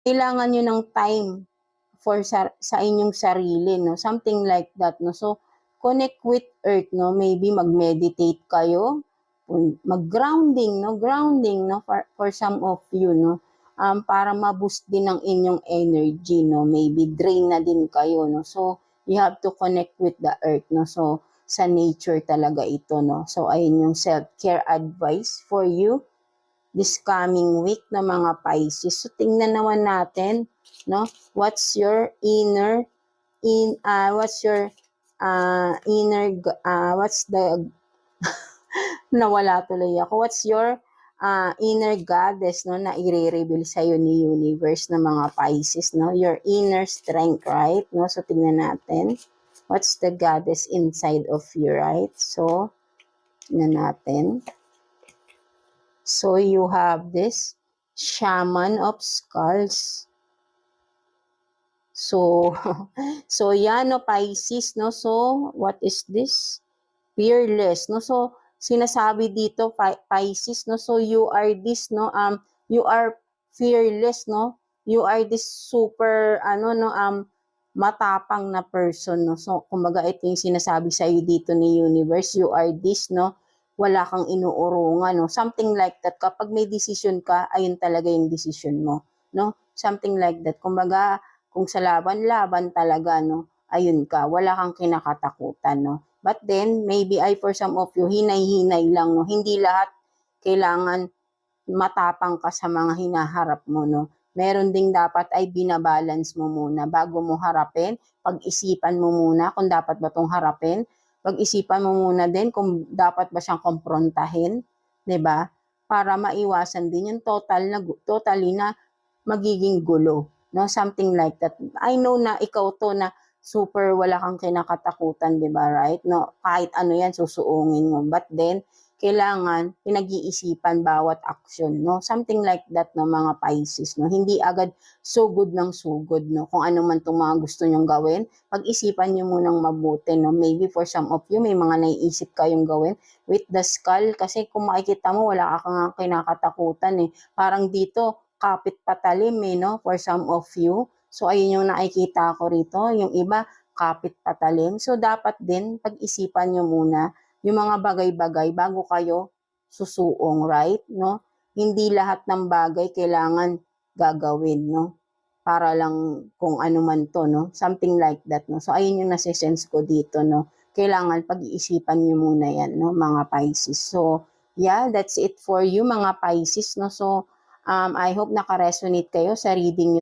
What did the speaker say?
kailangan niyo ng time for sa inyong sarili, no? Something like that, no? So, connect with earth, no? Maybe mag-meditate kayo, mag-grounding, no? Grounding, no? For some of you, no? Para ma-boost din ang inyong energy, no? Maybe drain na din kayo, no? So, you have to connect with the earth, no? So, sa nature talaga ito, no? So, ayun yung self-care advice for you this coming week na mga Pisces. So, tingnan naman natin, no? What's your inner what's your what's the nawala tuloy ako. What's your inner goddess, no, na i-reveal sa iyo ni universe na mga Pisces, no? Your inner strength, right? No? So, tingnan natin. What's the goddess inside of you, right? So, tingnan natin. So, you have this Shaman of Skulls. So, so yan, no, Pisces, no? So, what is this? Fearless, no? So, sinasabi dito, Pisces, no? So, you are this, no? You are fearless, no? You are this super, matapang na person, no? So, kumbaga, ito yung sinasabi sa iyo dito ni universe. You are this, no? Wala kang inuurungan, no? Something like that. Kapag may decision ka, ayun talaga yung decision mo, no? Something like that. Kumbaga, kung sa laban talaga, no? Ayun ka, wala kang kinakatakutan, no? But then, maybe for some of you, hinay-hinay lang, no? Hindi lahat kailangan matapang ka sa mga hinaharap mo, no? Meron ding dapat ay binabalance mo muna bago mo harapin. Pag-isipan mo muna kung dapat ba itong harapin. Pag-isipan mo muna din kung dapat ba siyang komprontahin, 'di ba? Para maiwasan din yung totally na magiging gulo, no? Something like that. I know na ikaw to na super wala kang kinakatakutan, 'di ba, right? No, kahit ano 'yan susuungin mo. But then kailangan pinag-iisipan bawat aksyon, no? Something like that, no, mga Pisces, no? Hindi agad sugod ng sugod, no? Kung ano man itong mga gusto nyong gawin, pag-isipan nyo munang mabuti, no? Maybe for some of you, may mga naiisip kayong gawin with the skull, kasi kung makikita mo, wala ka nga kinakatakutan, eh. Parang dito, kapit patalim, eh, no? For some of you. So, ayun yung nakikita ko rito. Yung iba, kapit patalim. So, dapat din, pag-isipan nyo muna yung mga bagay-bagay bago kayo susuong, right? No? Hindi lahat ng bagay kailangan gagawin, no? Para lang kung ano man to, no? Something like that, no? So, ayun yung nasisense ko dito, no? Kailangan pag-iisipan nyo muna yan, no? Mga Pisces. So, yeah, that's it for you, mga Pisces, no? So, I hope naka-resonate kayo sa reading nyo